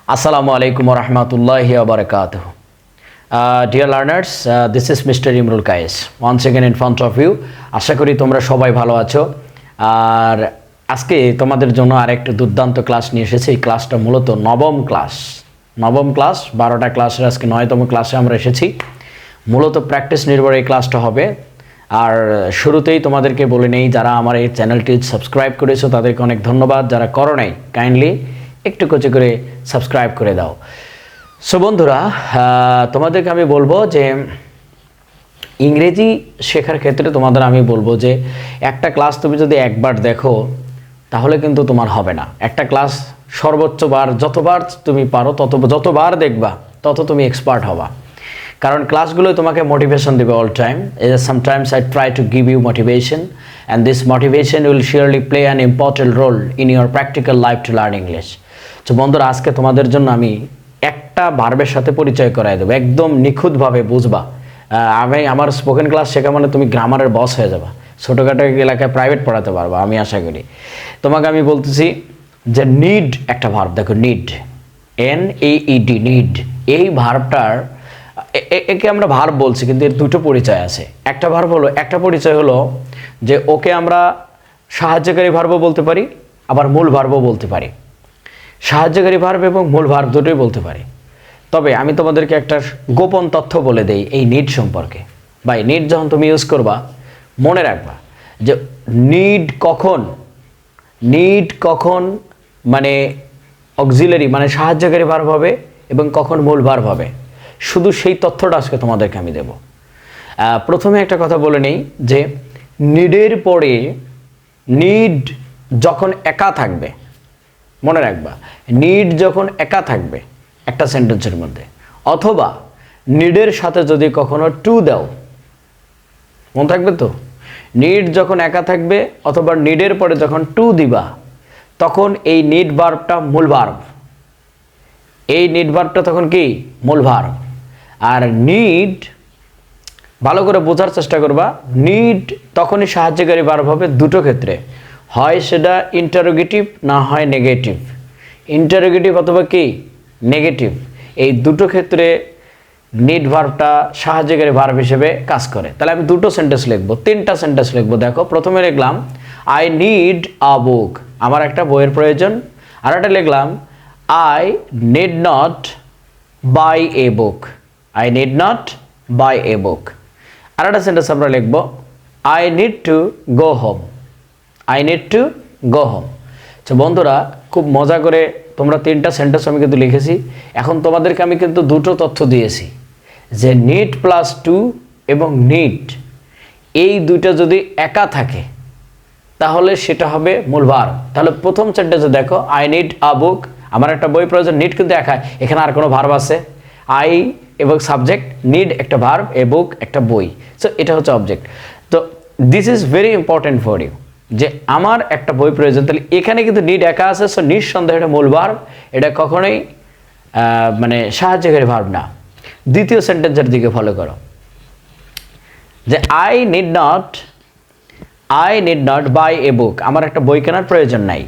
Assalamu alaikum wa rahmatullahi wa barakatuh. Dear learners, this is Mr. Imrul Kais. Once again in front of you. আশা করি তোমরা সবাই ভালো আছো। আর আজকে তোমাদের জন্য আরেকটা দুর্দান্ত ক্লাস নিয়ে এসেছি। এই ক্লাসটা মূলত নবম ক্লাস 12টা ক্লাসের আজকে 9তম ক্লাসে আমরা এসেছি। মূলত প্র্যাকটিস নির্ভর এই ক্লাসটা হবে। আর শুরুতেই তোমাদেরকে বলে নেই, যারা আমার এই চ্যানেলটি সাবস্ক্রাইব করেছো তাদেরকে অনেক ধন্যবাদ। যারা করো নাই কাইন্ডলি একটু করে সাবস্ক্রাইব করে দাও। সো বন্ধুরা, তোমাদেরকে আমি বলবো যে ইংরেজি শেখার ক্ষেত্রে তোমাদের আমি বলবো যে একটা ক্লাস তুমি যদি একবার দেখো তাহলে কিন্তু তোমার হবে না। একটা ক্লাস সর্বোচ্চ বার যতবার তুমি পারো যতবার দেখবা তত তুমি এক্সপার্ট হবা। কারণ ক্লাসগুলো তোমাকে মোটিভেশন দেবে all time. Sometimes I try to give you motivation and this motivation will surely play an important role in your practical life to learn English. তো বন্ধুরা, আজকে তোমাদের জন্য আমি একটা ভার্বের সাথে পরিচয় করাই দেবো, একদম নিখুঁতভাবে বুঝবা। আমি আমার স্পোকেন ক্লাস শেখা মানে তুমি গ্রামারের বস হয়ে যাবা, ছোটোখাটো এলাকায় প্রাইভেট পড়াতে পারবা আমি আশা করি। তোমাকে আমি বলতেছি যে নিড একটা ভার্ব, দেখো নিড, NEED, নিড। এই ভার্বটার একে আমরা ভার্ব বলছি, কিন্তু এর দুটো পরিচয় আছে। একটা ভার্ব হলো, একটা পরিচয় হলো যে ওকে আমরা সাহায্যকারী ভার্বও বলতে পারি, আবার মূল ভার্বও বলতে পারি। সাহায্যকারী ভার্ব এবং মূল ভার্ব দুটোই বলতে পারি। তবে আমি তোমাদেরকে একটা গোপন তথ্য বলে দেই এই নিড সম্পর্কে। বা নিড যখন তুমি ইউজ করবা মনে রাখবা যে নিড কখন মানে অক্সিলারি মানে সাহায্যকারী ভার্ব হবে এবং কখন মূল ভার্ব হবে, শুধু সেই তথ্যটা আজকে তোমাদেরকে আমি দেব। প্রথমে একটা কথা বলে নেই যে নিডের পরে নিড যখন একা থাকবে, মনে রাখবা নিড যখন একা থাকবে একটা সেন্টেন্সের মধ্যে, অথবা নিডের সাথে যদি কখনো টু দাও, মনে থাকবে তো, নিড যখন একা থাকবে অথবা নিডের পরে যখন টু দিবা তখন এই নিড ভার্বটা মূল ভার্ব। এই নিড ভার্বটা তখন কি মূল ভার্ব। আর নিড ভালো করে বোঝার চেষ্টা করবা, নিড তখনই সাহায্যকারী ভার্ব হবে দুটো ক্ষেত্রে, হয় সেটা ইন্টারোগেটিভ না হয় নেগেটিভ। ইন্টারোগেটিভ অথবা কি নেগেটিভ, এই দুটো ক্ষেত্রে নিড ভার্বটা সাহায্যকারী ভার্ব হিসেবে কাজ করে। তাহলে আমি দুটো সেন্টেন্স লিখবো, তিনটা সেন্টেন্স লিখবো। দেখো, প্রথমে লিখলাম আই নিড আ বুক, আমার একটা বইয়ের প্রয়োজন। আর একটা লিখলাম I need not buy a book, I need not buy a book. আর একটা সেন্টেন্স আমরা লিখবো I need to go home, I need to go home. তো বন্ধুরা, খুব মজা করে তোমরা তিনটা সেন্টেন্স আমি কিন্তু লিখেছি। এখন তোমাদেরকে আমি কিন্তু দুটো তথ্য দিয়েছি যে নিড প্লাস টু এবং নিড, এই দুইটা যদি একা থাকে তাহলে সেটা হবে মূল ভার্ব। তাহলে প্রথম সেন্টেন্সে দেখো আই নিড আ বুক, আমার একটা বই প্রয়োজন, নিড কিন্তু একা, এখানে আর কোনো ভার্ব আছে, আই এবং সাবজেক্ট, নিড একটা ভার্ব, এ বুক একটা বই। সো এটা হচ্ছে অবজেক্ট। তো this is very important for you যে আমার একটা বই প্রয়োজন, তাহলে এখানে কিন্তু নিড একা আছে। সো নিঃসন্দেহে এটা মূল ভার্ব, এটা কখনোই মানে সাহায্যকারী ভার্ব না। দ্বিতীয় সেন্টেন্সের দিকে ফলো করো যে I need not buy a বুক, আমার একটা বই কেনার প্রয়োজন নাই।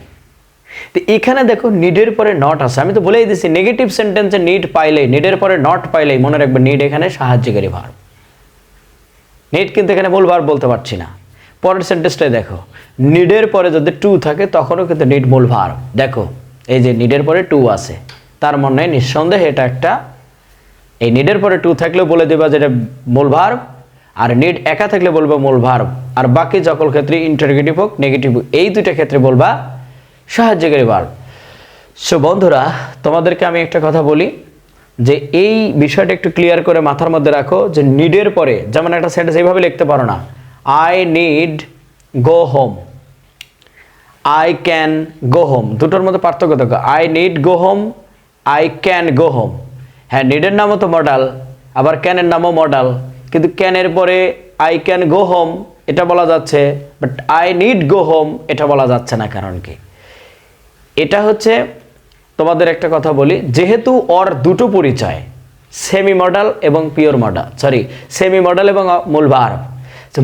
তো এখানে দেখো নিডের পরে নট আছে, আমি তো বলেই দিছি নেগেটিভ সেন্টেন্সে নিড পাইলেই, নিডের পরে নট পাইলেই মনে রাখবে নিড এখানে সাহায্যকারী ভার্ব। নিড কিন্তু এখানে মূল ভার্ব বলতে পারছি না। পরের সেন্টেন্সটাই দেখো, নিডের পরে যদি টু থাকে তখনও কিন্তু নিড মূল ভার্ব। দেখো এই যে নিডের পরে টু আছে, তার মানে নিঃসন্দেহে এটা একটা, এই নিডের পরে টু থাকলেও বলে দেবা যে এটা মূল ভার্ব, আর নিড একা থাকলে বলবা মূল ভার্ব, আর বাকি সকল ক্ষেত্রে ইন্টারোগেটিভ হোক নেগেটিভ হোক এই দুইটা ক্ষেত্রে বলবা সাহায্যকারী ভার্ব। সো বন্ধুরা, তোমাদেরকে আমি একটা কথা বলি যে এই বিষয়টা একটু ক্লিয়ার করে মাথার মধ্যে রাখো যে নিডের পরে, যেমন একটা সেন্টেন্স এইভাবে লিখতে পারো না I need go home, I can go home, দুটোর মধ্যে পার্থক্য দেখো। I need go home, I can go home. হ্যাঁ, নিডের নামও তো মডাল, আবার ক্যানের নামও মডাল, কিন্তু ক্যানের পরে আই ক্যান গো হোম এটা বলা যাচ্ছে, but I need go home এটা বলা যাচ্ছে না। কারণ কি, এটা হচ্ছে তোমাদের একটা কথা বলি, যেহেতু ওর দুটো পরিচয়, সেমি মডাল এবং পিওর মডাল, সেমি মডাল এবং মূল ভার্ব।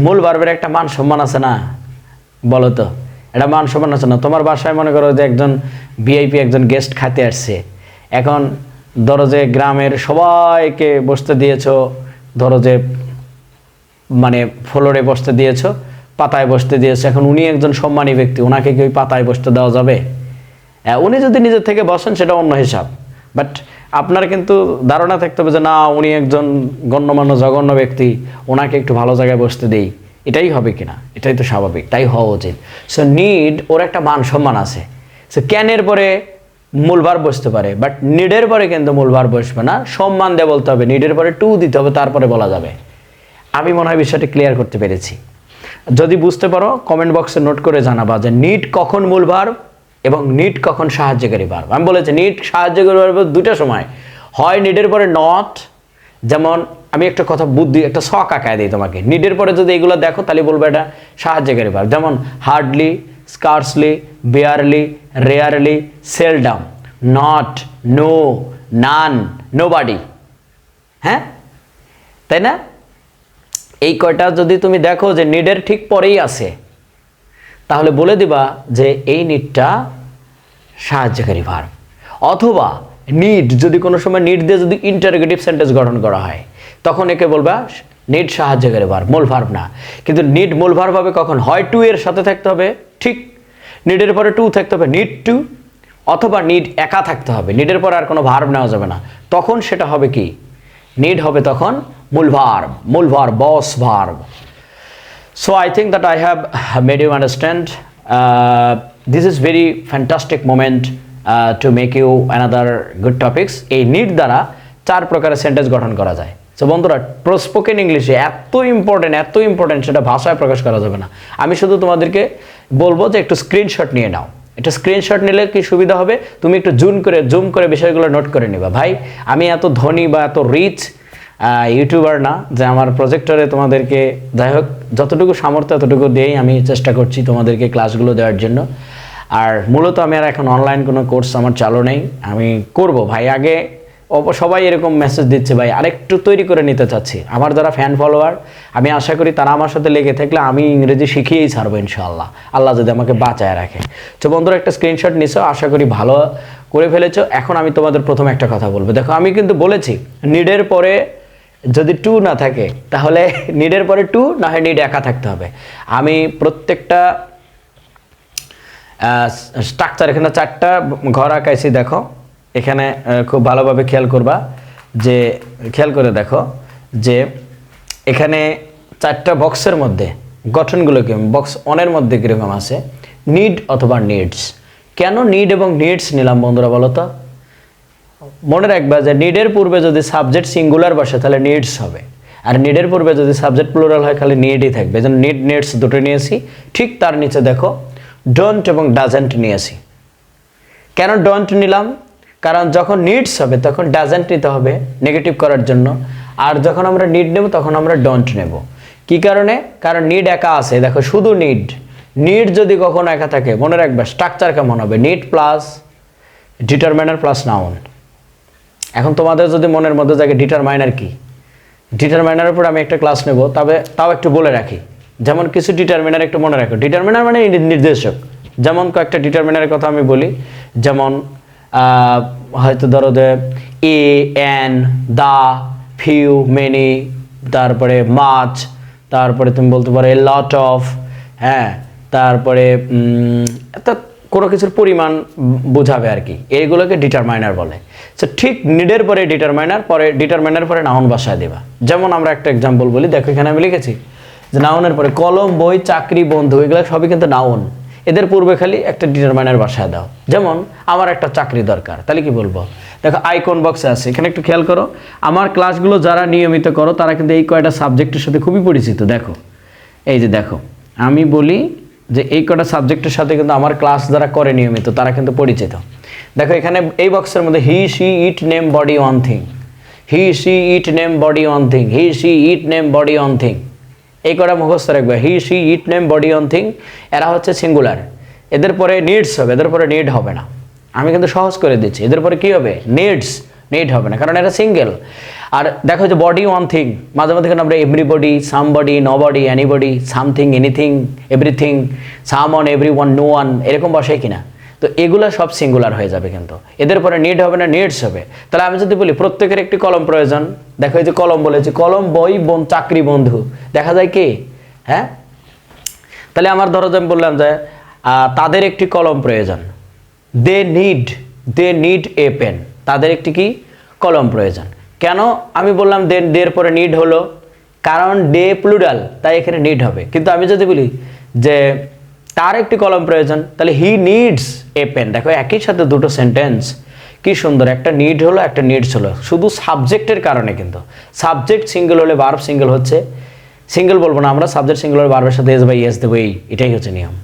মূল ভার্বের একটা মান সম্মান আছে না, বলো তো, এটা মান সম্মান আছে না? তোমার বাসায় মনে করো যে একজন ভিআইপি একজন গেস্ট খাতে আসছে, এখন ধরো যে গ্রামের সবাইকে বসতে দিয়েছো, ধরো যে মানে ফ্লোরে বসতে দিয়েছো, পাতায় বসতে দিয়েছো, এখন উনি একজন সম্মানী ব্যক্তি, ওনাকে কি ওই পাতায় বসতে দেওয়া যাবে? উনি যদি নিজের থেকে বসেন সেটা অন্য হিসাব, বাট আপনার কিন্তু ধারণা থাকতে হবে যে না উনি একজন গণ্যমান্য জঘন্য ব্যক্তি, ওনাকে একটু ভালো জায়গায় বসতে দেই, এটাই হবে কিনা? এটাই তো স্বাভাবিক, তাই হওয়া উচিত। সো নিড ওর একটা মান সম্মান আছে। সো ক্যানের পরে মূল ভার্ব বসতে পারে, বাট নিডের পরে কিন্তু মূল ভার্ব বসবে না, সম্মান দিয়ে বলতে হবে, নিডের পরে টু দিতে হবে, তারপরে বলা যাবে। আমি মনে হয় বিষয়টা ক্লিয়ার করতে পেরেছি। যদি বুঝতে পারো কমেন্ট বক্সে নোট করে জানাবা যে নিড কখন মূল ভার্ব এবং নিড কখন সাহায্যকারী ভার্ব। আমি বলেছি নিড সাহায্যকারী ভার্ব দুটো সময় হয়, নিডের পরে নট, যেমন আমি একটা কথা বুদ্ধি একটা শখ আঁকায় দিই তোমাকে, নিডের পরে যদি এগুলো দেখো তাহলে বলবো এটা সাহায্যকারী ভার্ব, যেমন hardly, scarcely, barely, rarely, seldom, not, no, none, nobody. হ্যাঁ, তাই না? এই কয়টা যদি তুমি দেখো যে নিডের ঠিক পরেই আছে, তাহলে বলে দিবা যে এই নিডটা সাহায্যকারী ভার্ব। অথবা নিড যদি কোনো সময় নিড দিয়ে যদি ইন্টারোগেটিভ সেন্টেন্স গঠন করা হয়, তখন একে বলবা নিড সাহায্যকারী ভার্ব, মূল ভার্ব না। কিন্তু নিড মূল ভার্ব হবে কখন? হয় টু এর সাথে থাকতে হবে, ঠিক নিডের পরে টু থাকতে হবে, নিড টু, অথবা নিড একা থাকতে হবে, নিডের পরে আর কোনো ভার্ব নেওয়া যাবে না, তখন সেটা হবে কি? নিড হবে তখন মূল verb, boss verb. So I think that I have made you understand. This is very fantastic moment to make you another good topics. এই নিড দ্বারা 4 প্রকারের সেন্টেন্স গঠন করা যায়। সো বন্ধুরা, স্পোকেন ইংলিশে এত ইম্পর্টেন্ট সেটা ভাষায় প্রকাশ করা যাবে না। আমি শুধু তোমাদেরকে বলবো যে একটু স্ক্রিনশট নিয়ে নাও। এটা স্ক্রিনশট নিলে কি সুবিধা হবে, তুমি একটু জুম করে বিষয়গুলো নোট করে নিবা। ভাই আমি এত ধনী বা এত রিচ ইউটিউবার না যে আমার প্রজেক্টরে তোমাদেরকে, যাই হোক যতটুকু সামর্থ্য ততটুকু দিয়েই আমি চেষ্টা করছি তোমাদেরকে ক্লাসগুলো দেওয়ার জন্য। আর মূলত আমি আর এখন অনলাইন কোনো কোর্স আমার চালু নেই, আমি করব ভাই। আগে সবাই এরকম মেসেজ দিচ্ছে ভাই আরেকটু তৈরি করে নিতে চাচ্ছি। আমার যারা ফ্যান ফলোয়ার, আমি আশা করি তারা আমার সাথে লেগে থাকলে আমি ইংরেজি শিখিয়েই ছাড়বো ইনশাআল্লাহ, আল্লাহ যদি আমাকে বাঁচায় রাখে। তো বন্ধুরা, একটা স্ক্রিনশট নিছো, আশা করি ভালো করে ফেলেছো। এখন আমি তোমাদের প্রথমে একটা কথা বলবো। দেখো আমি কিন্তু বলেছি নিডের পরে যদি টু না থাকে তাহলে নিডের পরে টু না হয় নিড একা থাকতে হবে। আমি প্রত্যেকটা স্ট্রাকচার এখানে 4টা ঘর আঁকাইছি, দেখো এখানে খুব ভালোভাবে খেয়াল করে দেখো যে এখানে 4টা বক্সের মধ্যে গঠনগুলো কি, বক্স 1-এর মধ্যে কীরকম আছে, নিড অথবা নিডস। কেন নিড এবং নিডস নিলাম বন্ধুরা বলো তো? মনে রাখবা যে নিডের পূর্বে যদি সাবজেক্ট সিঙ্গুলার বসে তাহলে নিডস হবে, আর নিডের পূর্বে যদি সাবজেক্ট প্লুরাল হয় খালি নিডই থাকবে। যেন নিড নিডস দুটো নিয়েছি। ঠিক তার নিচে দেখো ডোন্ট এবং ডাজেন্ট নিয়েছি। কেন ডোন্ট নিলাম? কারণ যখন নিডস হবে তখন ডাজেন্ট নিতে হবে নেগেটিভ করার জন্য, আর যখন আমরা নিড নেব তখন আমরা ডোন্ট নেব। কি কারণে? কারণ নিড একা আছে, দেখো শুধু নিড যদি কখনো একা থাকে মনে রাখবা স্ট্রাকচার কেমন হবে, need plus determiner plus noun. এখন তোমাদের যদি মনের মধ্যে জায়গায় ডিটারমাইনার কি, ডিটারমাইনারের উপর আমি একটা ক্লাস নেব, তবে তাও একটু বলে রাখি। যেমন কিছু ডিটারমিনার একটু মনে রাখো, ডিটারমিনার মানে নির্দেশক। যেমন কয়েকটা ডিটারমিনারের কথা আমি বলি, যেমন হয়তো ধরো যে এ, এন, দা, ফিউ, মেনি, তারপরে মাচ, তারপরে তুমি বলতে পারো এ লট অফ, হ্যাঁ, তারপরে কোনো কিছুর পরিমাণ বোঝাবে আর কি, এইগুলোকে ডিটারমাইনার বলে। সো ঠিক নিডের পরে ডিটারমাইনার পরে নাউন বসায় দেবা। যেমন আমরা একটা এক্সাম্পল বলি, দেখো এখানে আমি লিখেছি যে নাউনের পরে কলম, বই, চাকরি, বন্ধু, এগুলো সবই কিন্তু নাউন, এদের পূর্বে খালি একটা ডিটারমাইনার বসায় দাও। যেমন আমার একটা চাকরি দরকার, তাহলে কি বলবো? দেখো আইকন বক্সে আছে, এখানে একটু খেয়াল করো। আমার ক্লাসগুলো যারা নিয়মিত করো তারা কিন্তু এই কয়টা সাবজেক্টের সাথে খুবই পরিচিত। দেখো এই যে দেখো আমি বলি যে এই কটা সাবজেক্টের সাথে কিন্তু আমার ক্লাস যারা করে নিয়মিত তারা কিন্তু পরিচিত। দেখো এখানে এই বক্সের মধ্যে he, she, it, name, body, one thing, he, she, it, name, body, one thing, he, she, it, name, body, one thing, এই কটা মুখস্থ রাখবে। He, she, it, name, body, one thing, এরা হচ্ছে সিঙ্গুলার। এদের পরে নিডস হবে, এদের পরে নিড হবে না। আমি কিন্তু সহজ করে দিচ্ছি, এদের পরে কি হবে? নিড হবে না, কারণ এটা সিঙ্গেল। আর দেখো যে বডি, ওয়ান থিং, মাঝে মাঝে আমরা everybody, somebody, nobody, anybody, something, anything, everything, someone, everyone, no one, এরকম বসাই কিনা? তো এগুলা সব সিঙ্গুলার হয়ে যাবে, কিন্তু এদের পরে নিড হবে না, নিডস হবে। তাহলে আমি যদি বলি প্রত্যেকের একটি কলম প্রয়োজন, দেখো এই যে কলম বলেছি, কলম, বই, চাকরি, বন্ধু, দেখা যায় কি? হ্যাঁ, তাহলে আমার ধরো যে আমি বললাম যে তাদের একটি কলম প্রয়োজন, দে নিড এ পেন, তাদের একটি কি কলম প্রয়োজন। কেন আমি বললাম দের পরে নিড হলো? কারণ ডে প্লুরাল, তাই এখানে নিড হবে। কিন্তু আমি যদি বলি যে তার একটি কলম প্রয়োজন, তাহলে হি নিডস এ পেন। দেখো একই সাথে দুটো সেন্টেন্স, কি সুন্দর, একটা নিড হলো, একটা নিডস হলো, শুধু সাবজেক্টের কারণে। কিন্তু সাবজেক্ট সিঙ্গেল হলে ভার্ব সিঙ্গেল হচ্ছে, সিঙ্গেল বলবো না আমরা, সাবজেক্ট সিঙ্গেল হলে ভার্বের সাথে এস বাই এস দেবো, এটাই হচ্ছে নিয়ম।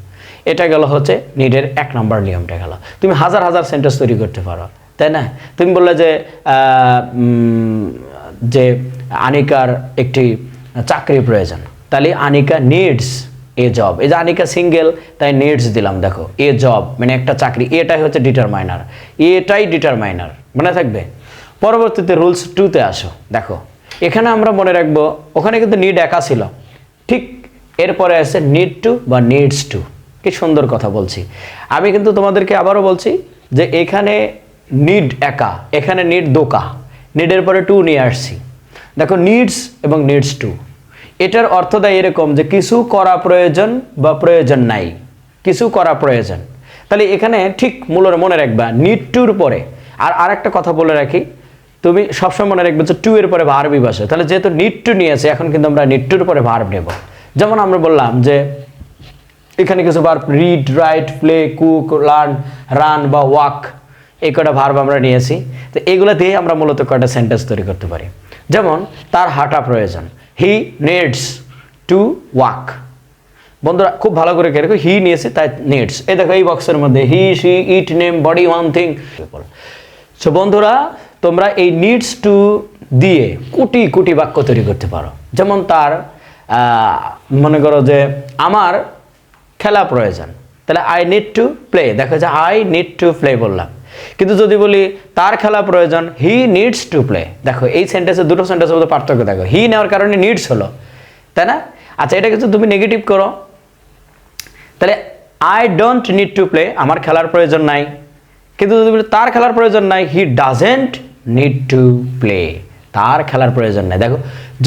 এটা গেল হচ্ছে নিডের 1 নম্বর নিয়মটা গেল। তুমি হাজার হাজার সেন্টেন্স তৈরি করতে পারো, তাই না? তুমি বললে যে আনিকার একটি চাকরি প্রয়োজন, তাহলে আনিকা নিডস এ জব। এই যে আনিকা সিঙ্গেল, তাই নিডস দিলাম। দেখো এ জব মানে একটা চাকরি, এটাই হচ্ছে ডিটারমাইনার, এটাই ডিটারমাইনার, মনে থাকবে। পরবর্তীতে রুলস 2-তে আসো। দেখো এখানে আমরা মনে রাখবো, ওখানে কিন্তু নিড একা ছিল, ঠিক এরপরে আছে নিড টু বা নিডস টু। কি সুন্দর কথা বলছি। আমি কিন্তু তোমাদেরকে আবারও বলছি যে এখানে নিড একা, এখানে নিড দোকা, নিডের পরে টু নিয়ে আসছি। দেখো নিডস এবং নিডস টু, এটার অর্থ দেয় এরকম যে কিছু করা প্রয়োজন বা প্রয়োজন নাই, কিছু করা প্রয়োজন। তাহলে এখানে ঠিক মনে রাখবা নিড টুর পরে। আর আরেকটা কথা বলে রাখি, তুমি সবসময় মনে রাখবে যে টু এর পরে ভার্বই বসে। তাহলে যেহেতু নিড টু নিয়েছে, এখন কিন্তু আমরা নিড টুর পরে ভার্ব নেব। যেমন আমরা বললাম যে এখানে কিছু verb, read, right, play, cook, learn, run বা ওয়াক, এই কটা ভার্ব আমরা নিয়েছি। তো এগুলো দিয়ে আমরা মূলত কয়টা সেন্টেন্স তৈরি করতে পারি। যেমন তার হাঁটা প্রয়োজন, হি নিডস টু ওয়াক। বন্ধুরা খুব ভালো করে কে রেখো, হি নিয়েছে তাই নিডস। এই দেখো এই বক্সের মধ্যে he, she, it, name, body, one thing. So বন্ধুরা তোমরা এই নিডস টু দিয়ে কোটি কোটি বাক্য তৈরি করতে পারো। যেমন তার মনে করো যে আমার খেলা প্রয়োজন, তাহলে আই নিড টু প্লে। দেখো যে আই নিড টু প্লে বললাম। কিন্তু যদি বলি তার খেলা প্রয়োজন, হি নিডস টু প্লে, দেখো এই সেন্টেন্সের দুটো সেন্টেন্সের মধ্যে পার্থক্য দেখো, হি নেওয়ার কারণে নিডস হলো, তাই না? আচ্ছা এটা কিন্তু তুমি নেগেটিভ করো, তাহলে I don't need to play, আমার খেলার প্রয়োজন নাই। কিন্তু যদি বলি তার খেলার প্রয়োজন নাই, he doesn't need to play, তার খেলার প্রয়োজন নাই। দেখো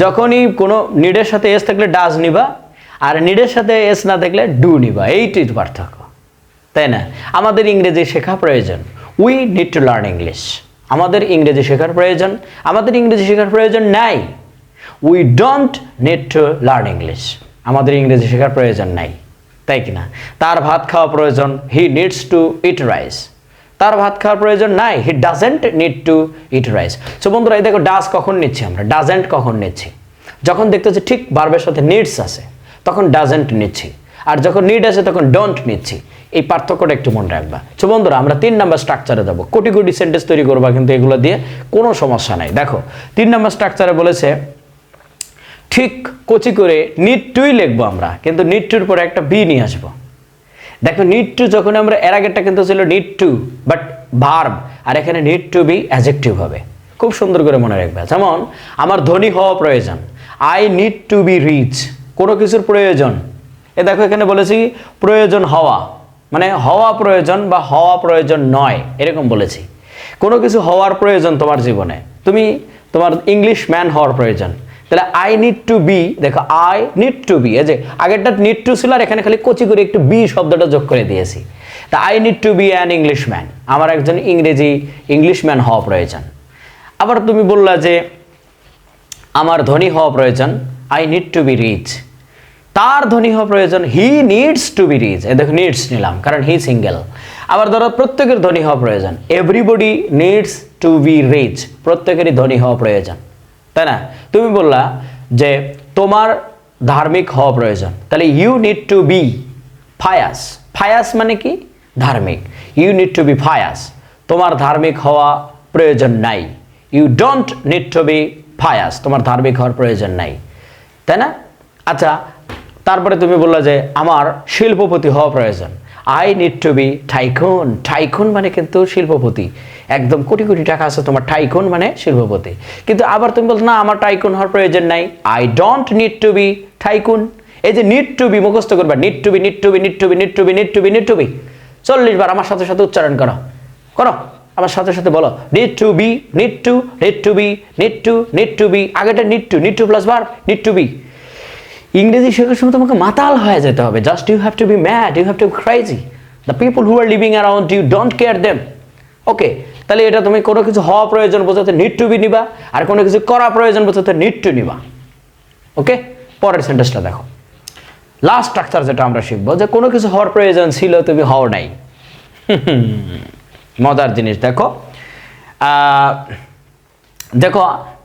যখনই কোনো নিডের সাথে এস থাকলে ডাজ নিবা, আর নিডের সাথে এস না থাকলে ডু নিবা, এইটির পার্থক্য, তাই না? আমাদের ইংরেজি শেখা প্রয়োজন, we need to learn English, আমাদের ইংরেজি শেখার প্রয়োজন, আমাদের ইংরেজি শেখার প্রয়োজন নাই। We don't need two learn English, আমাদের ইংরেজি শেখার প্রয়োজন নাই, তাই কিনা? তার ভাত খাওয়া প্রয়োজন, he needs two eat rice, তার ভাত খাওয়ার প্রয়োজন নাই, he doesn't need to eat rice. So বন্ধুরা এই দেখো ডাজ কখন নিচ্ছি আমরা, ডাজেন্ট কখন নিচ্ছি? যখন দেখতেছি ঠিক ভার্বের সাথে নিডস আছে তখন ডাজেন্ট নিচ্ছি, আর যখন নিড আছে তখন ডোন্ট নিচ্ছি। এই পার্থক্যটা একটু মনে রাখবা। সো বন্ধুরা আমরা 3 নম্বর স্ট্রাকচারে যাবো, কোটি কোটি সেন্টেন্স তৈরি করবা, কিন্তু এগুলো দিয়ে কোনো সমস্যা নাই। দেখো 3 নম্বর স্ট্রাকচারে বলেছে ঠিক কচি করে নিড টুই লিখবো আমরা, কিন্তু নিড টুর পরে একটা বি নিয়ে আসবো। দেখো নিড টু যখন আমরা, এর আগেরটা কিন্তু ছিল নিড টু বাট ভার্ব, আর এখানে নিড টু বি অ্যাডজেক্টিভ হবে। খুব সুন্দর করে মনে রাখবে। যেমন আমার ধনী হওয়া প্রয়োজন, I need to be rich, কোনো কিছুর প্রয়োজন। এ দেখো এখানে বলেছি প্রয়োজন হওয়া, মানে হওয়া প্রয়োজন বা হওয়া প্রয়োজন নয়, এরকম বলেছি। কোনো কিছু হওয়ার প্রয়োজন তোমার জীবনে, তোমার ইংলিশ ম্যান হওয়ার প্রয়োজন, তাহলে আই নিড টু বি। দেখো আই নিড টু বি, এই যে আগেরটা নিড টু ছিল, আর এখানে খালি কচি করে একটু বি শব্দটা যোগ করে দিয়েছি। তা I need to be an English man, আমার একজন ইংলিশ ম্যান হওয়া প্রয়োজন। আবার তুমি বললা যে আমার ধনী হওয়া প্রয়োজন, I need to be rich, তার ধনী হওয়া প্রয়োজন, he needs to be rich. এ দেখো নিডস নিলাম কারণ হি সিঙ্গেল। আবার ধরো প্রত্যেকের ধনী হওয়া প্রয়োজন, everybody needs to be rich, প্রত্যেকেরই ধনী হওয়া প্রয়োজন, তাই না? তুমি বললা যে তোমার ধার্মিক হওয়া প্রয়োজন, তাহলে you need to be pious, pious মানে কি? ধার্মিক। You need to be pious, তোমার ধার্মিক হওয়া প্রয়োজন নাই। You don't need to be pious, তোমার ধার্মিক হওয়ার প্রয়োজন নাই, তাই না? আচ্ছা তারপরে তুমি বললা যে আমার শিল্পপতি হওয়া প্রয়োজন, I need to be tycoon, tycoon মানে কিন্তু শিল্পপতি, একদম কোটি কোটি টাকা আছে তোমার, টাইকুন মানে শিল্পপতি। কিন্তু আবার তুমি বলছো না আমার টাইকুন হওয়ার প্রয়োজন নাই, I don't need to be tycoon. এই যে নিড টু বি মুখস্থ করবা, need to be, need to be, need to be, need to be, need to be, need to be, 40 বার আমার সাথে সাথে উচ্চারণ করো করো আমার সাথে সাথে বলো need to be need to need to be need to need to be আগেটা need to plus verb need to be ইংরেজি শেখার সময় তোমাকে মাতাল হয়ে যেতে হবে just you have to be mad you have to be crazy the people who are living around you don't care them okay তাহলে এটা তুমি কোনো কিছু হওয়া প্রয়োজন বোঝাতে নিড টু বি নিবা আর কোনো কিছু করা প্রয়োজন বোঝাতে নিড টু নিবা ওকে পরের সেন্টেন্সটা দেখো লাস্ট স্ট্রাকচার যেটা আমরা শিখবো যে কোনো কিছু হওয়ার প্রয়োজন ছিল তুমি হও নাই মজার জিনিস দেখো দেখো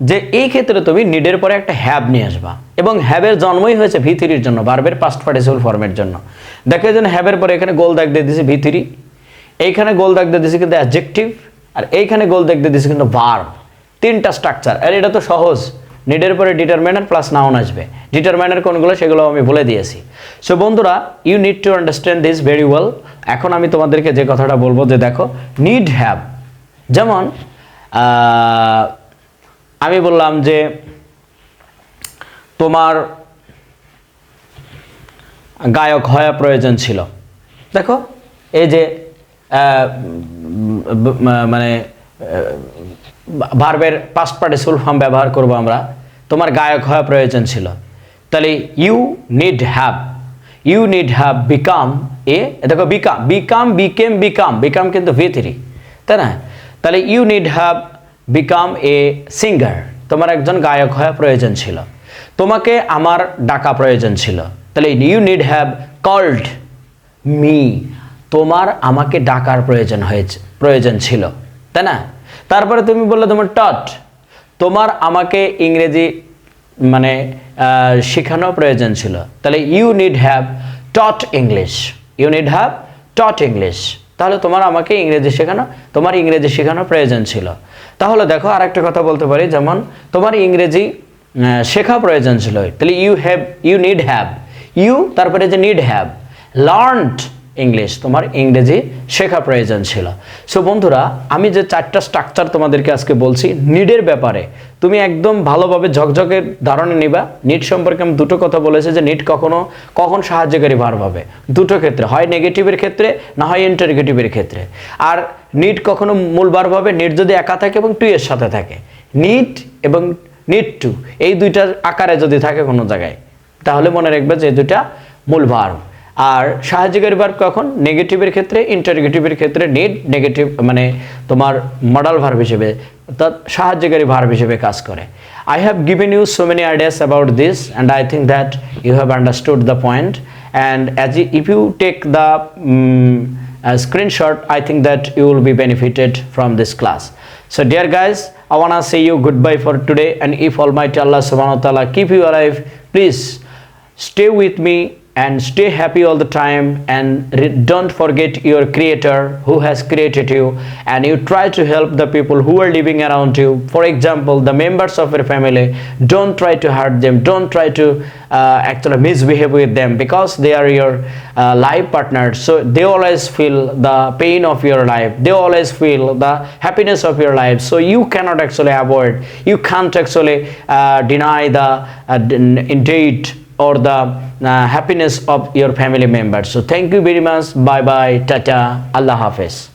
যে এই ক্ষেত্রে তুমি নিডের পরে একটা হ্যাভ নিয়ে আসবা এবং হ্যাভের জন্মই হয়েছে ভি3-র জন্য ভার্বের পাস্ট পার্টিসিপল ফর্মের জন্য দেখো যেন হ্যাভের পরে এখানে গোল দাগ দিয়ে দিয়েছে ভি3 এইখানে গোল দাগ দিয়ে দিয়েছে কিন্তু অ্যাডজেক্টিভ আর এইখানে গোল দাগ দিয়ে দিয়েছে কিন্তু ভার্ব তিনটা স্ট্রাকচার আর এটা তো সহজ নিডের পরে ডিটারমিনার প্লাস নাউন আসবে ডিটারমিনার কোনগুলো সেগুলো আমি বলে দিয়েছি সো বন্ধুরা you need to understand this very well এখন আমি তোমাদেরকে যে কথাটা বলবো যে দেখো নিড হ্যাভ যেমন আমি বললাম যে তোমার গায়ক হওয়া প্রয়োজন ছিল দেখো এই যে মানে ভার্বের পাস্ট পার্টিসিপল ফর্ম ব্যবহার করব আমরা তোমার গায়ক হওয়া প্রয়োজন ছিল তাহলে you need have become a দেখো বিকাম কিন্তু ভি3 তাই না তাহলে you need have become a singer তোমার একজন গায়ক হওয়া প্রয়োজন ছিল তোমাকে আমার ডাকা প্রয়োজন ছিল তাহলে you need have called me তোমার আমাকে ডাকার প্রয়োজন ছিল তাই না তারপরে তুমি বললে তোমার তোমার আমাকে ইংরেজি মানে শেখানো প্রয়োজন ছিল তাহলে you need have taught English তাহলে তোমার আমাকে তোমার ইংরেজি শেখানো প্রয়োজন ছিল তাহলে দেখো আরেকটা কথা বলতে পারি যেমন তোমার ইংরেজি শেখা প্রয়োজন ছিল তাহলে ইউ নিড হ্যাভ তারপরে যে নিড হ্যাভ লার্নড ইংলিশ তোমার ইংরেজি শেখা প্রয়োজন ছিল সো বন্ধুরা আমি যে চারটা স্ট্রাকচার তোমাদেরকে আজকে বলছি নিডের ব্যাপারে তুমি একদম ভালোভাবে ঝকঝকের ধারণা নিবা নিড সম্পর্কে আমি দুটো কথা বলেছি যে নিড কখন সাহায্যকারী ভার্ব হবে দুটো ক্ষেত্রে হয় নেগেটিভের ক্ষেত্রে না হয় ইন্টারগেটিভের ক্ষেত্রে আর নিড কখনো মূল ভার্ব হবে নিড যদি একা থাকে এবং টু এর সাথে থাকে নিড এবং নিড টু এই দুইটার আকারে যদি থাকে কোনো জায়গায় তাহলে মনে রাখবে যে দুইটা মূল ভার্ব আর সাহায্যকারী ভার্ব কখন নেগেটিভের ক্ষেত্রে ইন্টারগেটিভের ক্ষেত্রে নিড নেগেটিভ মানে তোমার মডাল ভার্ব হিসেবে অর্থাৎ সাহায্যকারী ভার্ব হিসেবে কাজ করে I have given you so many ideas about this and I think that you have understood the point and if you take the screenshot I think that you will be benefited from this class. So dear guys, I want to say you goodbye for today and if Almighty Allah subhanahu wa ta'ala keep you alive, please stay with me and stay happy all the time and don't forget your creator who has created you and you try to help the people who are living around you. For example, the members of your family, don't try to hurt them, don't try to actually misbehave with them because they are your life partners, so they always feel the pain of your life, they always feel the happiness of your life, so you cannot actually avoid, you can't actually deny the indeed or the happiness of your family members. So thank you very much. Bye bye. Tata. Allah Hafiz.